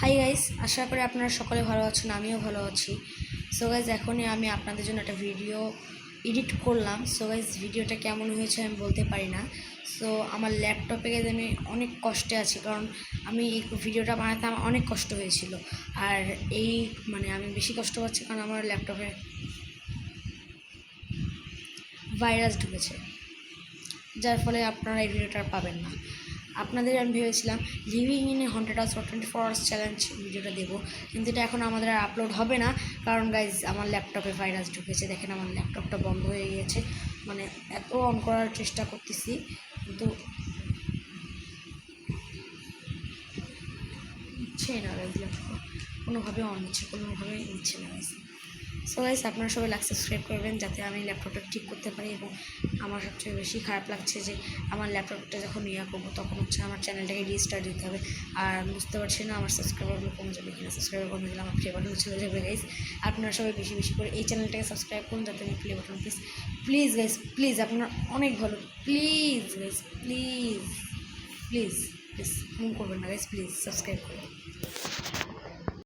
Hi guys, আশা করি আপনারা সকলে ভালো আছেন, আমিও ভালো আছি। সো গাইস, এখনই আমি আপনাদের জন্য একটা ভিডিও এডিট করলাম। সো গাইস, ভিডিওটা কেমন হয়েছে আমি বলতে পারি না। সো আমার ল্যাপটপে গিয়ে আমি অনেক কষ্টে আছি, কারণ আমি এই ভিডিওটা বানাতে আমার অনেক কষ্ট হয়েছিল। আর এই আমি বেশি কষ্ট পাচ্ছি কারণ আমার ল্যাপটপে ভাইরাস ঢুকেছে, যার ফলে আপনারা এই ভিডিওটা পাবেন না। আপনাদের আমি ভেবেছিলাম living in a haunted house for 24 hours challenge ভিডিওটা দেবো, কিন্তু এটা এখন আমাদের আর আপলোড হবে না, কারণ গাইজ আমার ল্যাপটপে ভাইরাস ঢুকেছে। দেখেন আমার ল্যাপটপটা বন্ধ হয়ে গিয়েছে, এত অন করার চেষ্টা করতেছি কিন্তু ইচ্ছেই না গাইজ, ল্যাপটপ কোনোভাবে অন নিচ্ছে, কোনোভাবেই নিচ্ছে না গাইজ। সো গাইস, আপনারা সবাই লাইক সাবস্ক্রাইব করবেন যাতে আমি ল্যাপটপটা ঠিক করতে পারি। এবং আমার সবচেয়ে বেশি খারাপ লাগছে যে আমার ল্যাপটপটা যখন করবো তখন আমার চ্যানেলটাকে রিস্টার্ট দিতে হবে। আর আমি বুঝতে পারছি না আমার সাবস্ক্রাইবারগুলো কমে যাবে কিনা। সাবস্ক্রাইবার কমে গেলে আমার প্লে বাটন চলে যাবে গাইস। আপনারা সবাই বেশি বেশি করে এই চ্যানেলটাকে সাবস্ক্রাইব করুন যাতে আমি play button please guys, please আপনারা অনেক ভালো, please guys, please please please phone করবেন না গাইস, প্লিজ সাবস্ক্রাইব করুন।